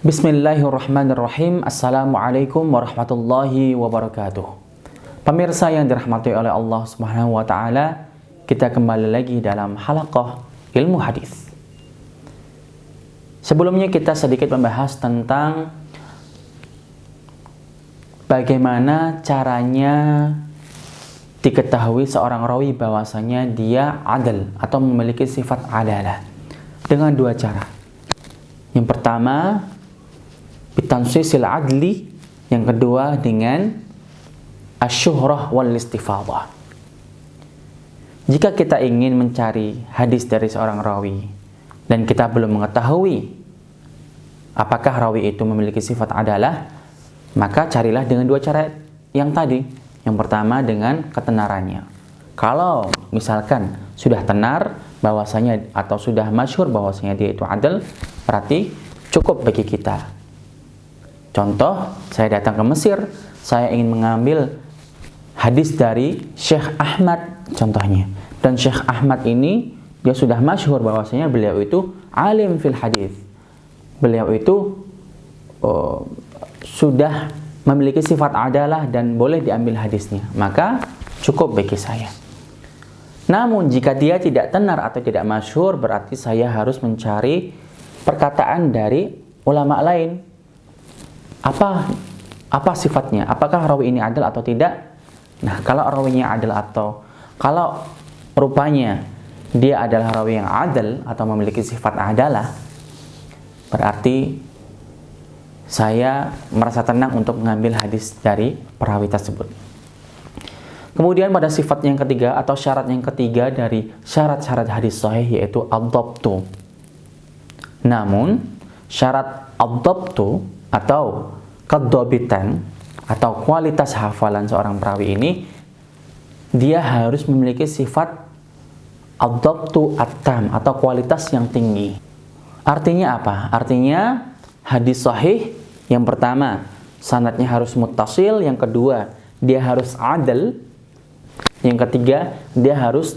Bismillahirrahmanirrahim. Assalamualaikum warahmatullahi wabarakatuh. Pemirsa yang dirahmati oleh Allah Subhanahu wa taala, kita kembali lagi dalam halaqah ilmu hadis. Sebelumnya kita sedikit membahas tentang bagaimana caranya diketahui seorang rawi bahwasanya dia adil atau memiliki sifat adalah dengan dua cara. Yang pertama bitansisil adli, yang kedua dengan asyuhrah wal istifadah. Jika kita ingin mencari hadis dari seorang rawi dan kita belum mengetahui apakah rawi itu memiliki sifat adalah, maka carilah dengan dua cara yang tadi. Yang pertama dengan ketenarannya. Kalau misalkan sudah tenar bahwasanya atau sudah masyhur bahwasanya dia itu adil, berarti cukup bagi kita. Contoh, saya datang ke Mesir, saya ingin mengambil hadis dari Syekh Ahmad contohnya. Dan Syekh Ahmad ini dia sudah masyhur bahwasanya beliau itu alim fil hadis. Beliau itu sudah memiliki sifat adalah dan boleh diambil hadisnya. Maka cukup bagi saya. Namun jika dia tidak tenar atau tidak masyhur, berarti saya harus mencari perkataan dari ulama lain. Apa sifatnya? Apakah rawi ini adil atau tidak? Nah, kalau rawinya adil atau kalau rupanya dia adalah rawi yang adil atau memiliki sifat adalah, berarti saya merasa tenang untuk mengambil hadis dari perawi tersebut. Kemudian pada sifat yang ketiga atau syarat yang ketiga dari syarat-syarat hadis sahih yaitu ad-dhabtu. Namun syarat ad-dhabtu atau kedobitan atau kualitas hafalan seorang perawi ini, dia harus memiliki sifat ad-dhabtu at-tam atau kualitas yang tinggi. Artinya apa? Artinya hadis sahih yang pertama sanadnya harus muttasil, yang kedua dia harus adil, yang ketiga dia harus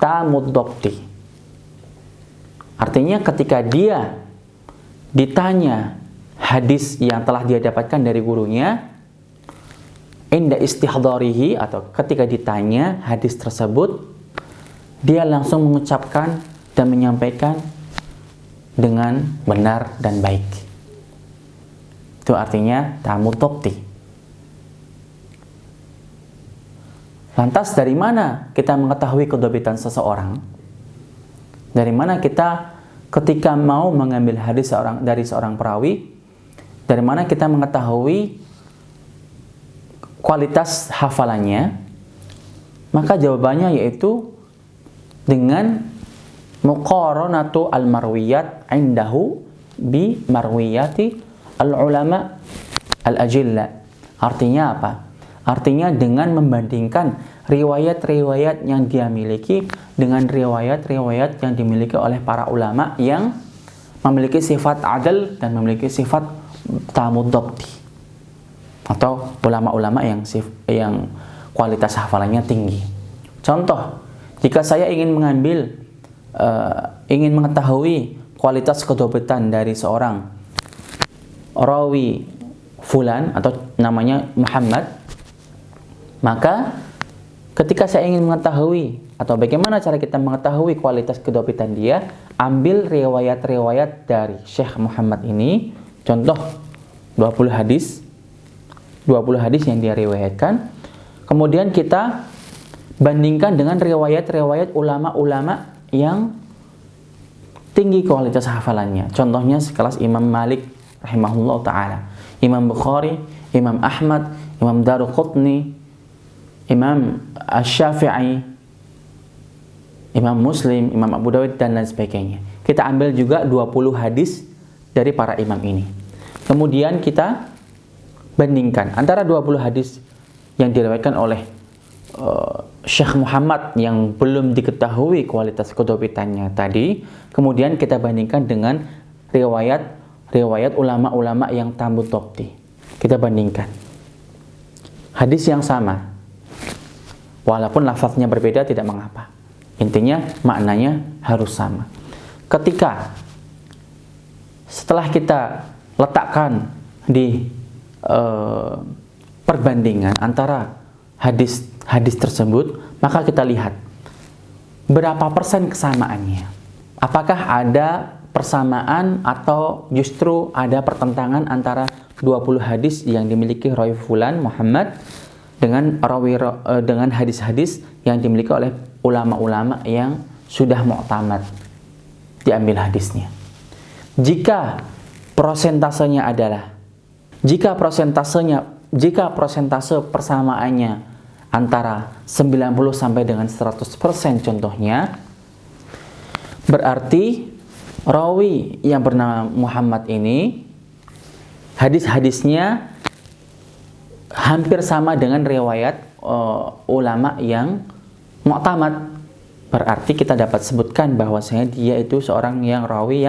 tamud dhabti. Artinya ketika dia ditanya hadis yang telah dia dapatkan dari gurunya, inda istihdarihi atau ketika ditanya hadis tersebut, dia langsung mengucapkan dan menyampaikan dengan benar dan baik. Itu artinya tamud dhabti. Lantas dari mana kita mengetahui kedobitan seseorang? Dari mana kita ketika mau mengambil hadis dari seorang perawi, dari mana kita mengetahui kualitas hafalannya? Maka jawabannya yaitu dengan muqaranatu al-marwiyat indahu bi marwiyati al-ulama al-ajilla. Artinya apa? Artinya dengan membandingkan riwayat-riwayat yang dia miliki dengan riwayat-riwayat yang dimiliki oleh para ulama yang memiliki sifat adil dan memiliki sifat tamud dhabti, atau ulama-ulama yang kualitas hafalannya tinggi. Contoh, jika saya ingin mengetahui kualitas kedobitan dari seorang rawi fulan atau namanya Muhammad, maka ketika saya ingin mengetahui atau bagaimana cara kita mengetahui kualitas kedobitan dia, ambil riwayat-riwayat dari Syekh Muhammad ini. Contoh 20 hadis yang dia riwayatkan. Kemudian kita bandingkan dengan riwayat-riwayat ulama-ulama yang tinggi kualitas hafalannya. Contohnya sekelas Imam Malik rahimahullah ta'ala, Imam Bukhari, Imam Ahmad, Imam Daruqutni, Imam Asy-Syafi'i, Imam Muslim, Imam Abu Dawud, dan lain sebagainya. Kita ambil juga 20 hadis dari para imam ini. Kemudian kita bandingkan antara 20 hadis yang diriwayatkan oleh Syekh Muhammad yang belum diketahui kualitas kedobitannya tadi, kemudian kita bandingkan dengan riwayat ulama-ulama yang tamud dhabti. Kita bandingkan hadis yang sama, walaupun lafaznya berbeda tidak mengapa. Intinya maknanya harus sama. Ketika setelah kita letakkan di perbandingan antara hadis tersebut, maka kita lihat berapa persen kesamaannya. Apakah ada persamaan atau justru ada pertentangan antara 20 hadis yang dimiliki rawi fulan Muhammad dengan hadis-hadis yang dimiliki oleh ulama-ulama yang sudah mu'tamad diambil hadisnya. Jika persentase persamaannya antara 90 sampai dengan 100% contohnya, berarti rawi yang bernama Muhammad ini hadis-hadisnya hampir sama dengan riwayat ulama yang mu'tamad. Berarti kita dapat sebutkan bahwasanya dia itu seorang yang rawi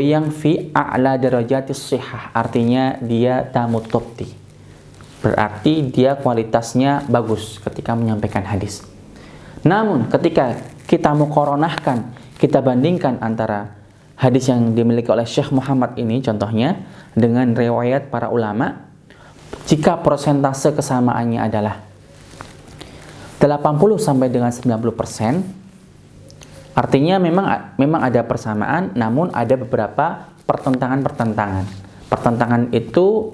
yang fi a'la darajatis shihah, artinya dia tamut topti. Berarti dia kualitasnya bagus ketika menyampaikan hadis. Namun ketika kita muqaranahkan, kita bandingkan antara hadis yang dimiliki oleh Syekh Muhammad ini contohnya dengan riwayat para ulama, jika persentase kesamaannya adalah 80 sampai dengan 90%, artinya memang ada persamaan, namun ada beberapa pertentangan. Pertentangan itu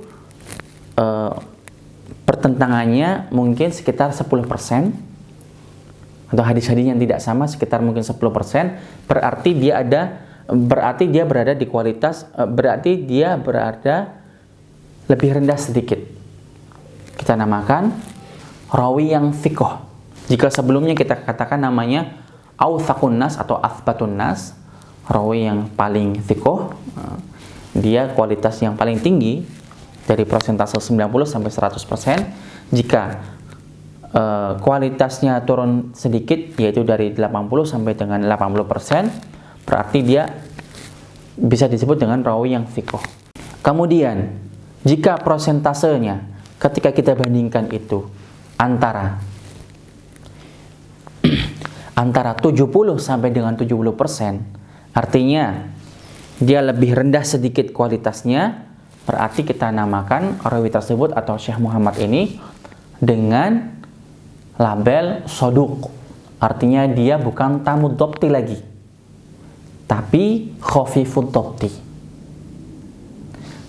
pertentangannya mungkin sekitar 10%, atau hadis-hadis yang tidak sama sekitar mungkin 10%, berarti dia berada di kualitas, berarti dia berada lebih rendah sedikit. Kita namakan rawi yang thiqah. Jika sebelumnya kita katakan namanya authaqun nas atau athbatun nas, rawi yang paling thiqah, dia kualitas yang paling tinggi dari persentase 90 sampai 100%. Jika kualitasnya turun sedikit, yaitu dari 80 sampai dengan 80%, berarti dia bisa disebut dengan rawi yang thiqah. Kemudian jika persentasenya ketika kita bandingkan itu antara 70 sampai dengan 70%, artinya dia lebih rendah sedikit kualitasnya, berarti kita namakan rawi tersebut atau Syekh Muhammad ini dengan label soduq. Artinya dia bukan tamud dhabti lagi, tapi khafifud dhabti.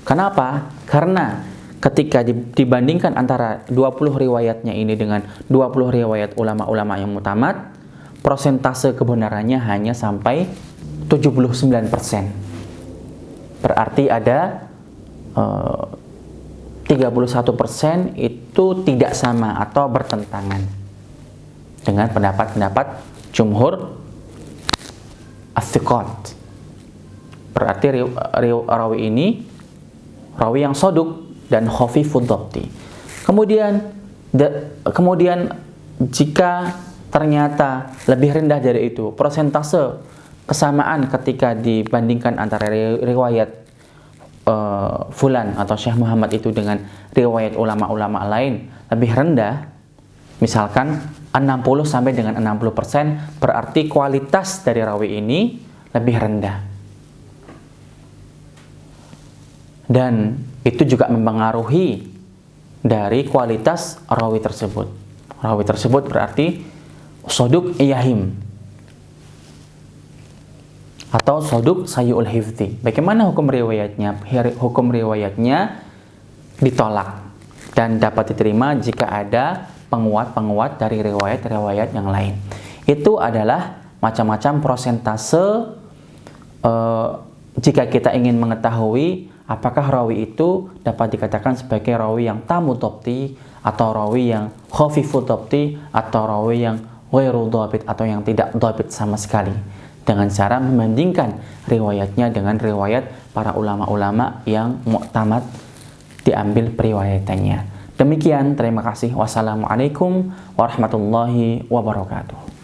Kenapa? Karena ketika dibandingkan antara 20 riwayatnya ini dengan 20 riwayat ulama-ulama yang mu'tamad, persentase kebenarannya hanya sampai 79%. Berarti ada 31% itu tidak sama atau bertentangan dengan pendapat-pendapat jumhur as-thiqat. Berarti rawi ini rawi yang soduk dan khafifud dhabti. Kemudian jika ternyata lebih rendah dari itu, persentase kesamaan ketika dibandingkan antara riwayat fulan atau Syekh Muhammad itu dengan riwayat ulama-ulama lain lebih rendah, misalkan 60 sampai dengan 60%, berarti kualitas dari rawi ini lebih rendah. Dan itu juga mempengaruhi dari kualitas rawi tersebut. Rawi tersebut berarti soduk iyahim atau soduk sayyul hifzi. Bagaimana hukum riwayatnya? Hukum riwayatnya ditolak dan dapat diterima jika ada penguat-penguat dari riwayat-riwayat yang lain. Itu adalah macam-macam persentase jika kita ingin mengetahui apakah rawi itu dapat dikatakan sebagai rawi yang tamud dhabti atau rawi yang khafifud dhabti atau rawi yang ghairu dhabit atau yang tidak dhabit sama sekali, dengan cara membandingkan riwayatnya dengan riwayat para ulama-ulama yang mu'tamad diambil periwayatannya. Demikian, terima kasih. Wassalamualaikum warahmatullahi wabarakatuh.